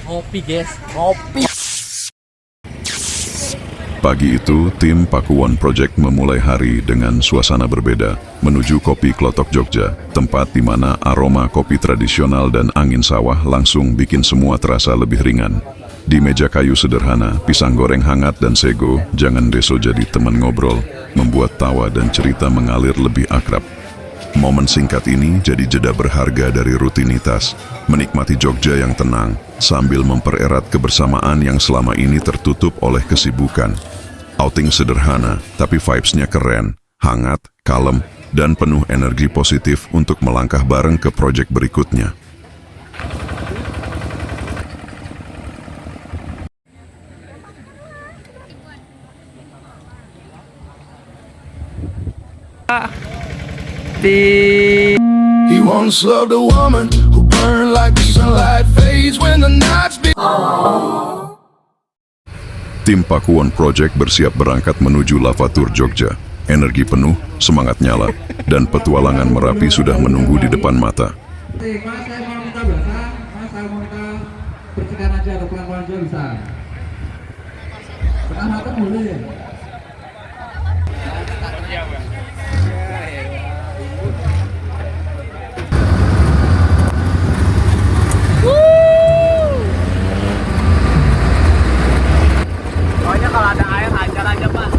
ngopi guys, ngopi. Pagi itu, tim Pakuwon Project memulai hari dengan suasana berbeda, menuju Kopi Klotok Jogja, tempat di mana aroma kopi tradisional dan angin sawah langsung bikin semua terasa lebih ringan. Di meja kayu sederhana, pisang goreng hangat dan sego, jangan deso jadi teman ngobrol, membuat tawa dan cerita mengalir lebih akrab. Momen singkat ini jadi jeda berharga dari rutinitas, menikmati Jogja yang tenang, sambil mempererat kebersamaan yang selama ini tertutup oleh kesibukan. Outing sederhana, tapi vibes-nya keren, hangat, kalem, dan penuh energi positif untuk melangkah bareng ke proyek berikutnya. He once loved a woman who burned like the sunlight fades when the nights be. Tim Pakuwon Project bersiap berangkat menuju Lavatur Jogja. Energi penuh, semangat nyala, dan petualangan Merapi sudah menunggu di depan mata. Mas, saya mau minta basah. Mas, saya mau minta percikan aja atau pelan-pelan aja bisa. Setengah matang boleh. Pokoknya kalau ada air hajar aja Pak.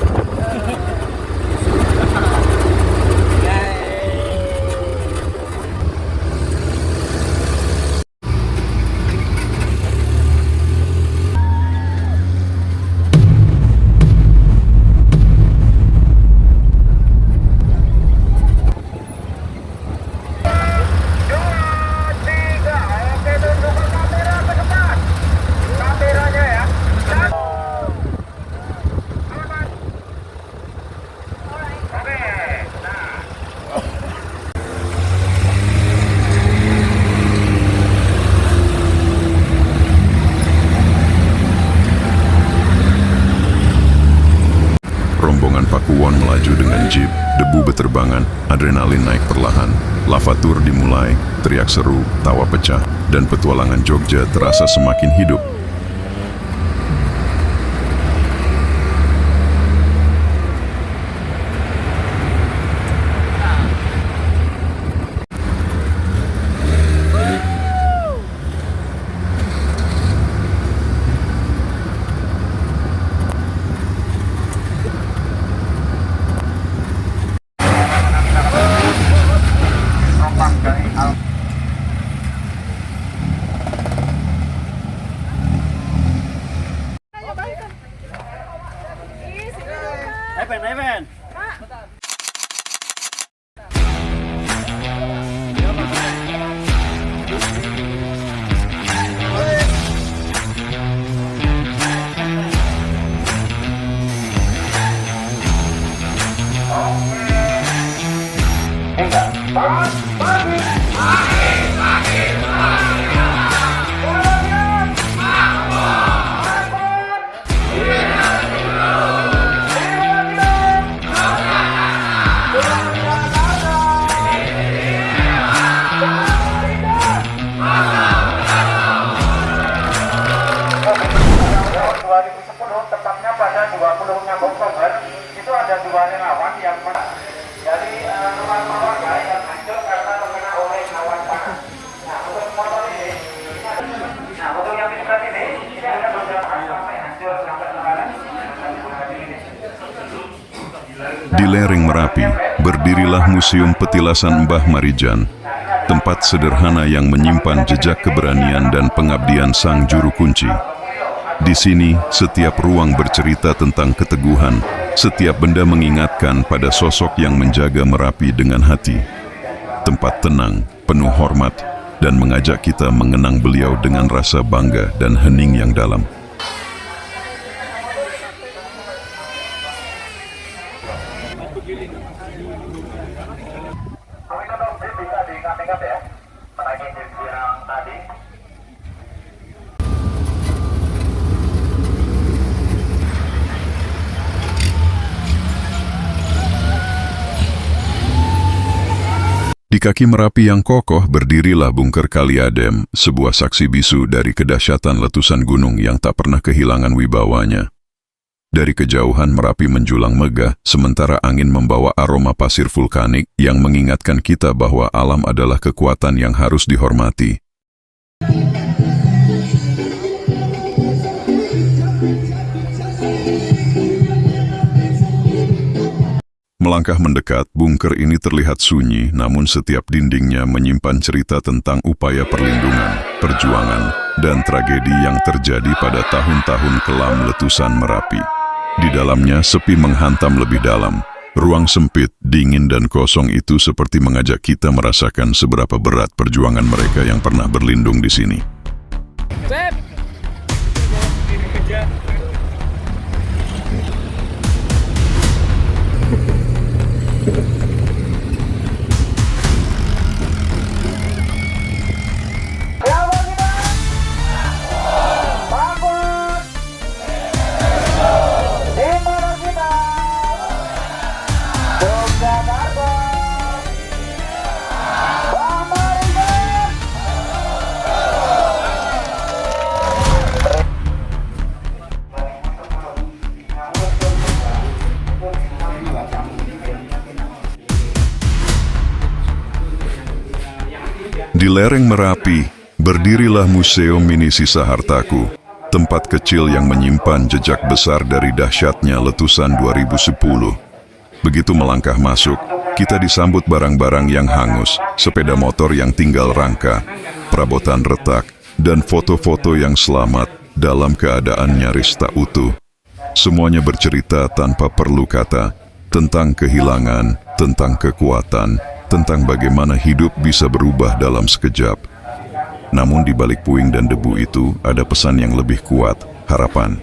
Rombongan Pakuwon melaju dengan jeep, debu beterbangan, adrenalin naik perlahan. Lavatur dimulai, teriak seru, tawa pecah, dan petualangan Jogja terasa semakin hidup. Eben. Tepatnya pada 20 Oktober itu ada dua relawan yang dari rumah warga yang hancur karena terkena oleh awan panas. Nah untuk motor ini, untuk yang berat ini ada beberapa sampai hancur sampai sekarang. Di lereng Merapi, berdirilah Museum Petilasan Mbah Marijan, tempat sederhana yang menyimpan jejak keberanian dan pengabdian sang juru kunci. Di sini, setiap ruang bercerita tentang keteguhan, setiap benda mengingatkan pada sosok yang menjaga Merapi dengan hati. Tempat tenang, penuh hormat, dan mengajak kita mengenang beliau dengan rasa bangga dan hening yang dalam. Bisa diingat-ingat ya, menaiki jeep yang tadi. Di kaki Merapi yang kokoh berdirilah Bungker Kaliadem, sebuah saksi bisu dari kedahsyatan letusan gunung yang tak pernah kehilangan wibawanya. Dari kejauhan Merapi menjulang megah, sementara angin membawa aroma pasir vulkanik yang mengingatkan kita bahwa alam adalah kekuatan yang harus dihormati. Melangkah mendekat, bungker ini terlihat sunyi, namun setiap dindingnya menyimpan cerita tentang upaya perlindungan, perjuangan, dan tragedi yang terjadi pada tahun-tahun kelam letusan Merapi. Di dalamnya sepi menghantam lebih dalam. Ruang sempit, dingin, dan kosong itu seperti mengajak kita merasakan seberapa berat perjuangan mereka yang pernah berlindung di sini. Di lereng Merapi, berdirilah Museum Mini Sisa Hartaku, tempat kecil yang menyimpan jejak besar dari dahsyatnya letusan 2010. Begitu melangkah masuk, kita disambut barang-barang yang hangus, sepeda motor yang tinggal rangka, perabotan retak, dan foto-foto yang selamat dalam keadaan nyaris tak utuh. Semuanya bercerita tanpa perlu kata, tentang kehilangan, tentang kekuatan, tentang bagaimana hidup bisa berubah dalam sekejap. Namun di balik puing dan debu itu ada pesan yang lebih kuat, harapan.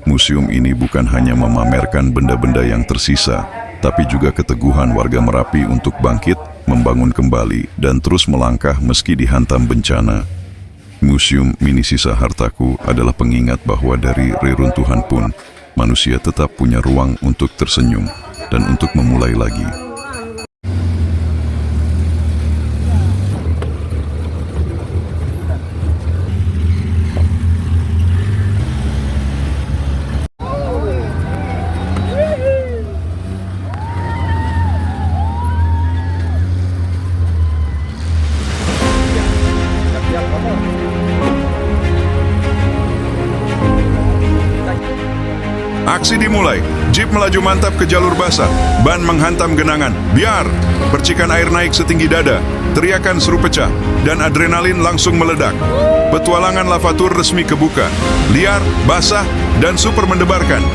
Museum ini bukan hanya memamerkan benda-benda yang tersisa, tapi juga keteguhan warga Merapi untuk bangkit, membangun kembali, dan terus melangkah meski dihantam bencana. Museum Mini Sisa Hartaku adalah pengingat bahwa dari reruntuhan pun, manusia tetap punya ruang untuk tersenyum dan untuk memulai lagi. Aksi dimulai, jeep melaju mantap ke jalur basah, ban menghantam genangan, biar, percikan air naik setinggi dada, teriakan seru pecah, dan adrenalin langsung meledak. Petualangan lavatur resmi kebuka, liar, basah, dan super mendebarkan.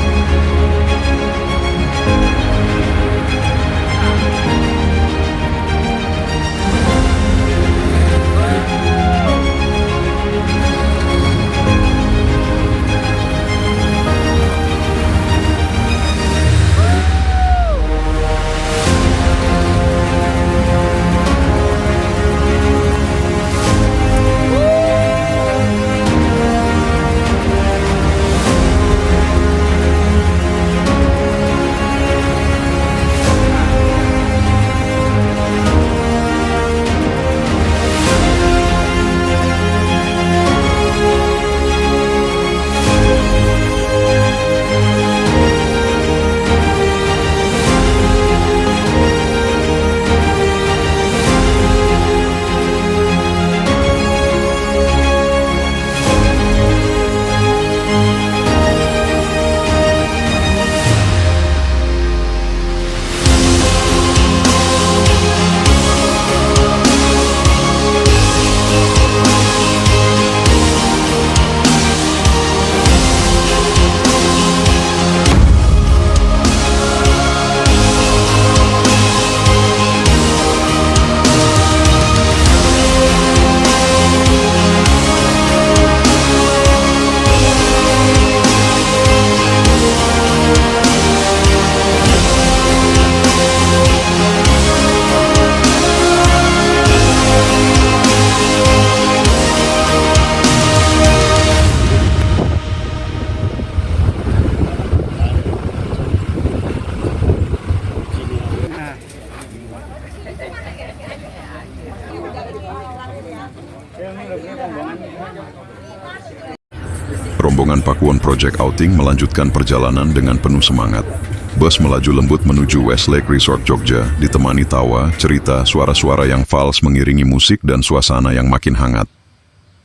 Rombongan Pakuwon Project Outing melanjutkan perjalanan dengan penuh semangat. Bus melaju lembut menuju Westlake Resort Jogja, ditemani tawa, cerita, suara-suara yang fals mengiringi musik dan suasana yang makin hangat.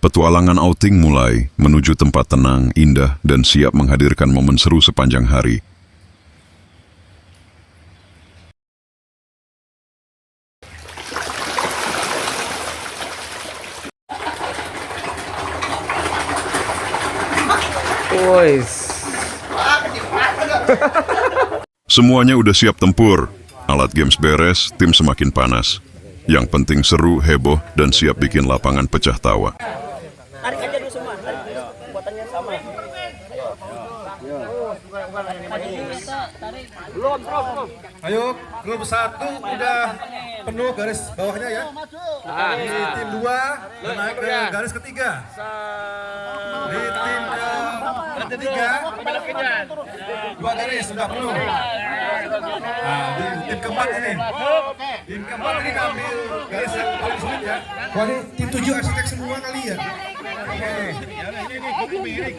Petualangan outing mulai menuju tempat tenang, indah, dan siap menghadirkan momen seru sepanjang hari. Semuanya udah siap tempur. Alat games beres, tim semakin panas. Yang penting seru, heboh, dan siap bikin lapangan pecah tawa. Tarik aja dulu semua. Buatannya sama. Belum. Ayo, grup 1 udah penuh garis bawahnya ya. Di tim 2 naik ke garis ketiga. Di tim ketiga 2 garis sudah penuh. Nah, di tim keempat ini. Tim keempat ini ngambil garis yang paling sulit ya. Wah, ini tim 7 arsitek semua kali ya. Oke.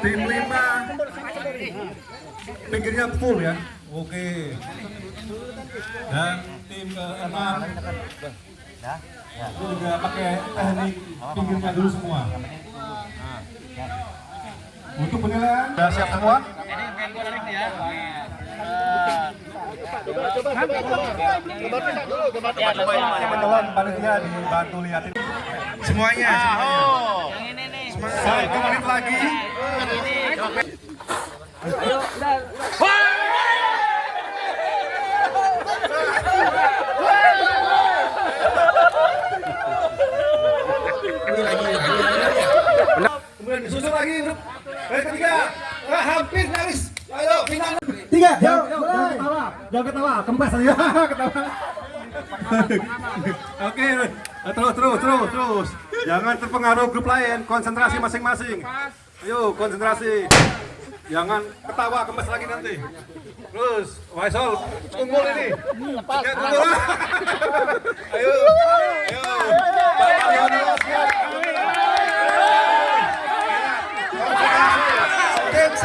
Tim 5 pinggirnya full ya. Oke. Dan tim ke-6 itu juga pakai teknik pinggirnya dulu semua. Untuk penilaian sudah siap semua? Teman-teman panitia dibantu lihatin semuanya. 1 menit lagi. Kemudian disusul lagi grup ketiga. Hampir nyaris. Ayo final. 3. Jangan ketawa. Kempes aja. Ketawa. Oke, terus. Jangan terpengaruh grup lain. Konsentrasi masing-masing. Ayo konsentrasi. Jangan ketawa, kempes lagi nanti. Terus, Waisol, unggul ini. Ayo. Tim 1.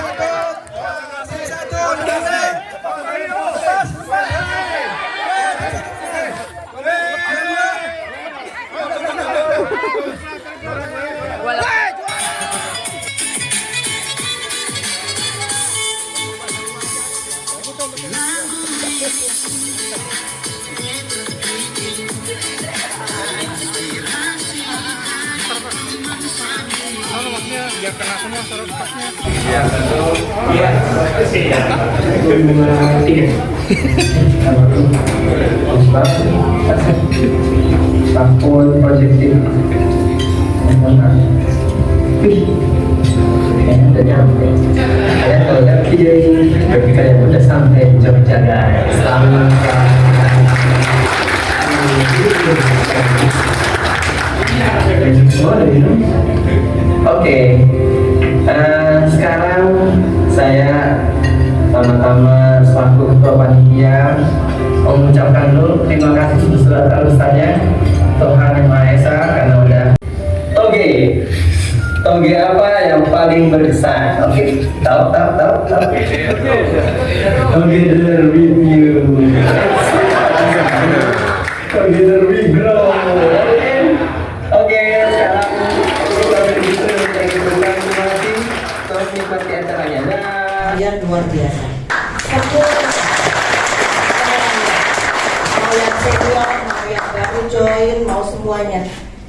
Biar kena semua suara kertasnya. Ya, Pakuwon Project Team. Udah nyampe. Kalian kalau lihat video ini, bagi kalian udah sampai di Jogja guys. Selamat. Oke, sekarang saya sama-sama selaku ketua panitia mengucapkan dulu terima kasih sebesar-besarnya Tuhan Yang Maha Esa karena udah toge apa yang paling berkesan? Oke, tahu. Together with you. Together we grow. Oke, sekarang kita menikmati acaranya. Kalian luar biasa. Mau yang senior, mau yang baru join, mau semuanya.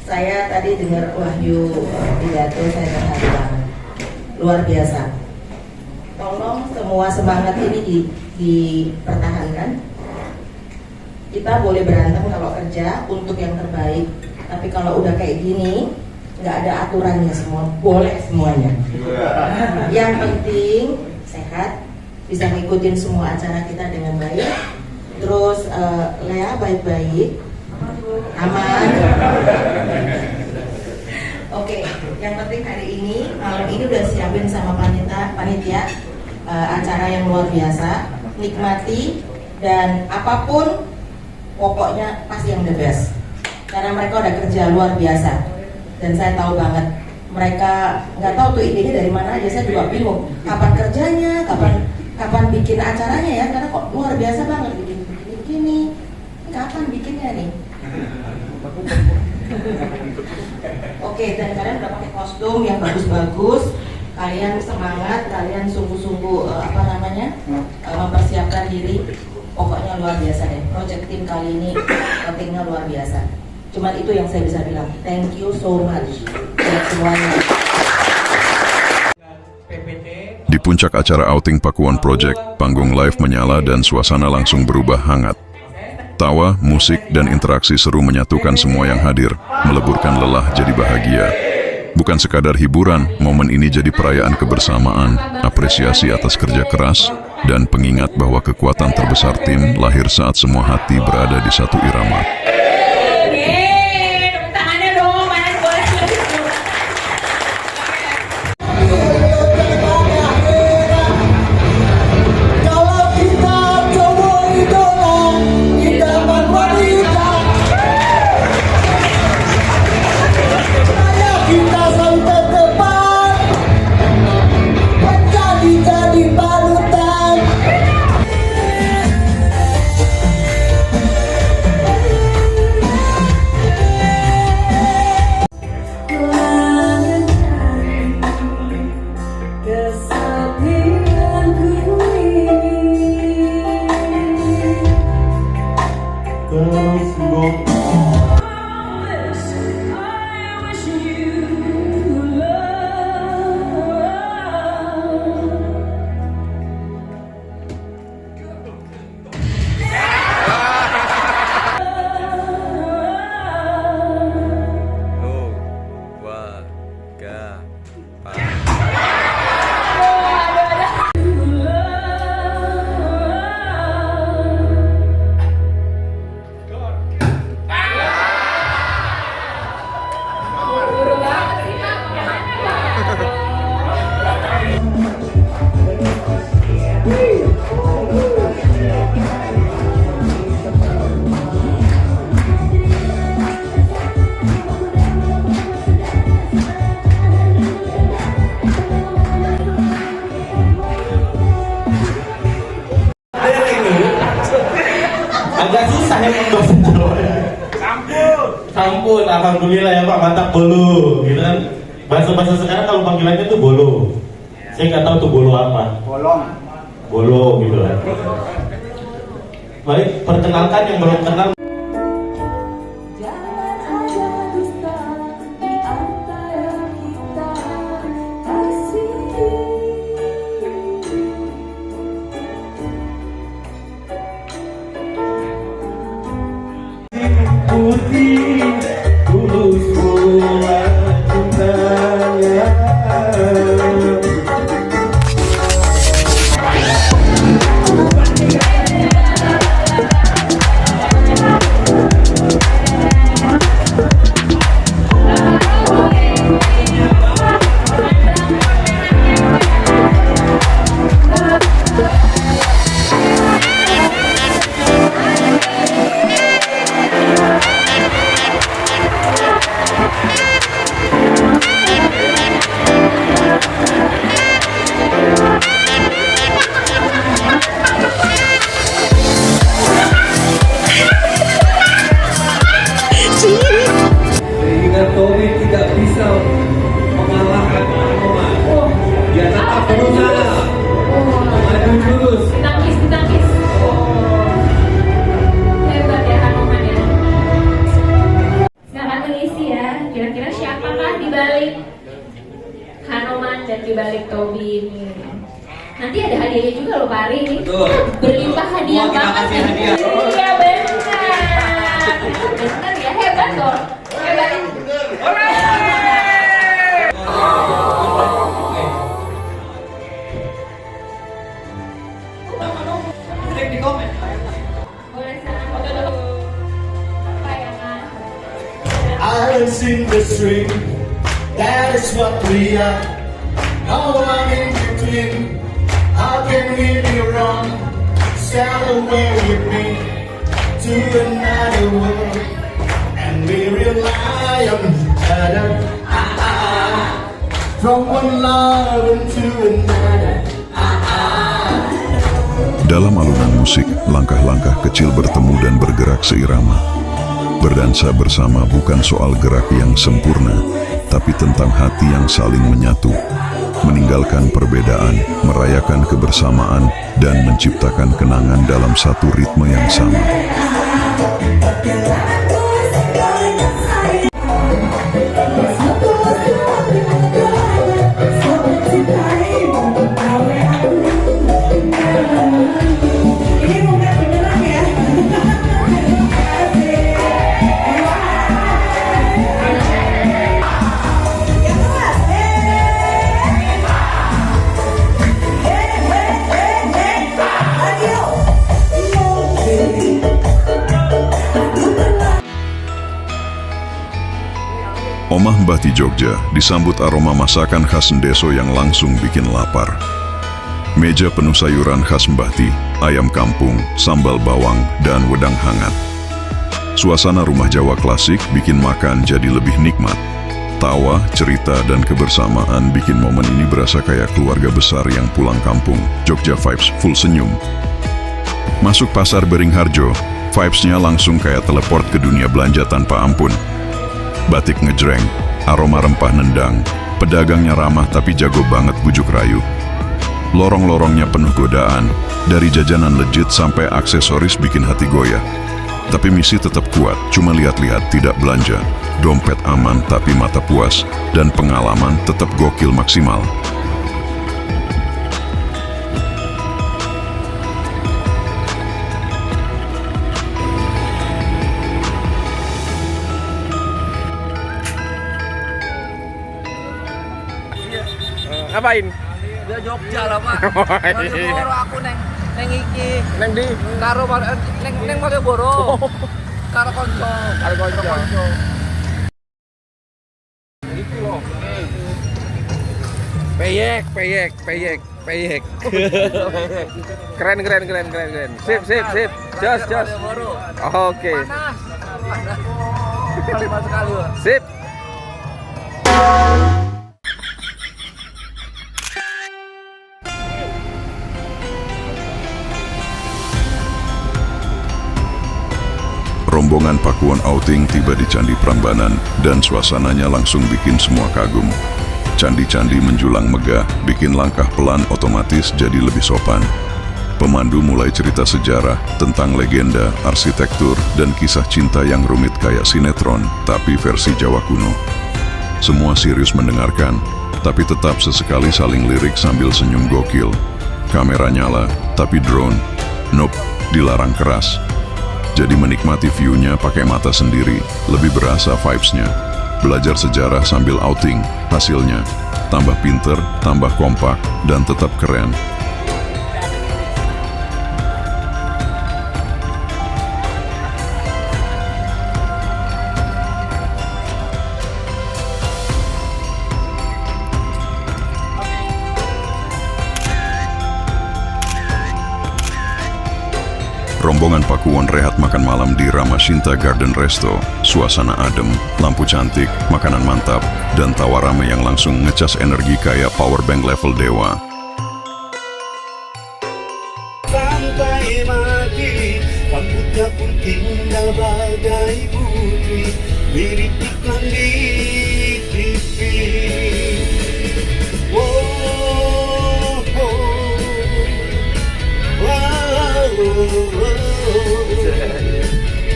Saya tadi dengar Wahyu pidato, saya terharu banget. Luar biasa. Tolong semua semangat ini dipertahankan. Kita boleh berantem kalau kerja untuk yang terbaik, tapi kalau udah kayak gini nggak ada aturannya, semua boleh semuanya. Yang penting sehat, bisa ngikutin semua acara kita dengan baik. Terus Lea baik-baik, aman. Oke, yang penting hari ini malam ini udah siapin sama panitia acara yang luar biasa. Nikmati dan apapun pokoknya pasti yang the best. Karena mereka udah kerja luar biasa. Dan saya tahu banget mereka nggak tahu tuh idenya dari mana aja. Saya juga bingung kapan kerjanya, kapan bikin acaranya ya, karena kok luar biasa banget bikin begini. Kapan bikinnya nih? Oke, dan kalian udah pakai kostum yang bagus-bagus, kalian semangat, kalian sungguh-sungguh mempersiapkan diri. Pokoknya luar biasa deh, project tim kali ini pentingnya luar biasa. Cuman itu yang saya bisa bilang, thank you so much buat semuanya. Di puncak acara outing Pakuwon Project, panggung live menyala dan suasana langsung berubah hangat. Tawa, musik, dan interaksi seru menyatukan semua yang hadir, meleburkan lelah jadi bahagia. Bukan sekadar hiburan, momen ini jadi perayaan kebersamaan, apresiasi atas kerja keras, dan pengingat bahwa kekuatan terbesar tim lahir saat semua hati berada di satu irama. Agak susah ya bahasa Jawa. Sampun, alhamdulillah ya Pak, mantap bolo, gitu kan. Bahasa sekarang kalau panggilannya tuh bolo. Saya nggak tahu tuh bolo apa. Bolo gitu kan. Baik, perkenalkan yang belum kenal. Tobi tidak bisa mengalahkan Aroma. Dia tetap berusaha maju terus. Ditangkis. Hebat ya Hanoman ya. Silakan mengisi ya. Kira-kira siapakah di balik Hanoman dan di balik Tobi ini? Nanti ada hadiahnya juga loh Pak Ari ini. Berlimpah hadiah banget. Iya benar. Benar ya, hebat loh. Hebat. Islands in the stream, that is what we are. No one in between. How can we be wrong? Sail away with me to another world, and we rely on each other. from one love into another. Dalam alunan musik, langkah-langkah kecil bertemu dan bergerak seirama. Berdansa bersama bukan soal gerak yang sempurna, tapi tentang hati yang saling menyatu, meninggalkan perbedaan, merayakan kebersamaan, dan menciptakan kenangan dalam satu ritme yang sama. Omah Mbati Jogja disambut aroma masakan khas Ndeso yang langsung bikin lapar. Meja penuh sayuran khas Mbati, ayam kampung, sambal bawang, dan wedang hangat. Suasana rumah Jawa klasik bikin makan jadi lebih nikmat. Tawa, cerita, dan kebersamaan bikin momen ini berasa kayak keluarga besar yang pulang kampung. Jogja vibes full senyum. Masuk pasar Beringharjo, vibes-nya langsung kayak teleport ke dunia belanja tanpa ampun. Batik ngejreng, aroma rempah nendang, pedagangnya ramah tapi jago banget bujuk rayu. Lorong-lorongnya penuh godaan, dari jajanan legit sampai aksesoris bikin hati goyah. Tapi misi tetap kuat, cuma lihat-lihat tidak belanja. Dompet aman tapi mata puas, dan pengalaman tetap gokil maksimal. Ngapain? Dia Jogja lah, Pak. Malioboro aku neng iki. Neng di karo neng Malioboro. Karo konco. Iki loh. Peyek. Keren. Sip. Jos. Oke. Panas sekali, Pak. Sip. Rombongan Pakuwon outing tiba di Candi Prambanan dan suasananya langsung bikin semua kagum. Candi-candi menjulang megah, bikin langkah pelan otomatis jadi lebih sopan. Pemandu mulai cerita sejarah tentang legenda, arsitektur, dan kisah cinta yang rumit kayak sinetron, tapi versi Jawa kuno. Semua serius mendengarkan, tapi tetap sesekali saling lirik sambil senyum gokil. Kamera nyala, tapi drone, nope, dilarang keras. Jadi menikmati view-nya pakai mata sendiri, lebih berasa vibes-nya. Belajar sejarah sambil outing, hasilnya tambah pinter, tambah kompak, dan tetap keren. Rombongan Pakuwon rehat makan malam di Ramashinta Garden Resto. Suasana adem, lampu cantik, makanan mantap, dan tawa rame yang langsung ngecas energi kayak powerbank level dewa. Sampai mati, rambutnya pun indah bagai putri, mirip iklan di TV.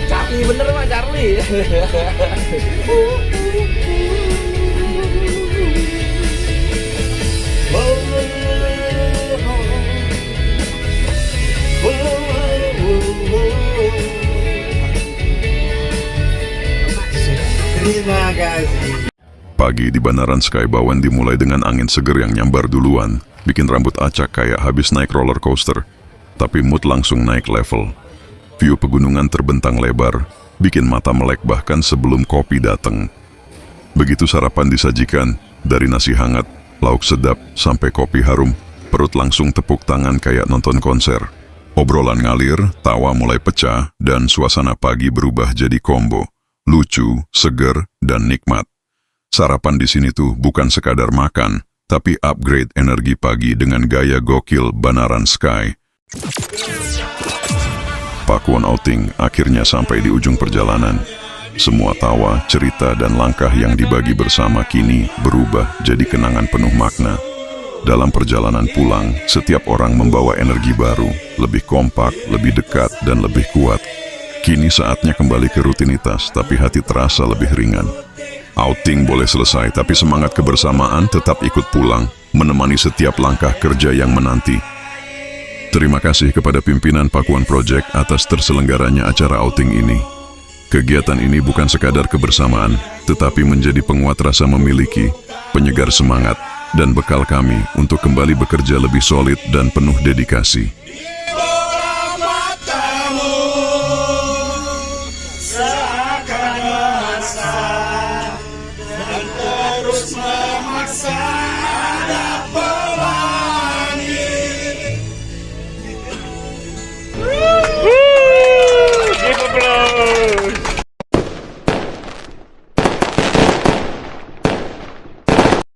Charlie bener Pak Charlie. Terima kasih. Pagi di Banaran Skybawan dimulai dengan angin seger yang nyambar duluan, bikin rambut acak kayak habis naik roller coaster. Tapi mood langsung naik level. View pegunungan terbentang lebar, bikin mata melek bahkan sebelum kopi datang. Begitu sarapan disajikan, dari nasi hangat, lauk sedap, sampai kopi harum, perut langsung tepuk tangan kayak nonton konser. Obrolan ngalir, tawa mulai pecah, dan suasana pagi berubah jadi kombo. Lucu, seger, dan nikmat. Sarapan di sini tuh bukan sekadar makan, tapi upgrade energi pagi dengan gaya gokil Banaran Sky. Pakuan outing akhirnya sampai di ujung perjalanan. Semua tawa, cerita, dan langkah yang dibagi bersama kini berubah jadi kenangan penuh makna. Dalam perjalanan pulang, setiap orang membawa energi baru, lebih kompak, lebih dekat, dan lebih kuat. Kini saatnya kembali ke rutinitas, tapi hati terasa lebih ringan. Outing boleh selesai, tapi semangat kebersamaan tetap ikut pulang, menemani setiap langkah kerja yang menanti. Terima kasih kepada pimpinan Pakuan Project atas terselenggaranya acara outing ini. Kegiatan ini bukan sekadar kebersamaan, tetapi menjadi penguat rasa memiliki, penyegar semangat, dan bekal kami untuk kembali bekerja lebih solid dan penuh dedikasi.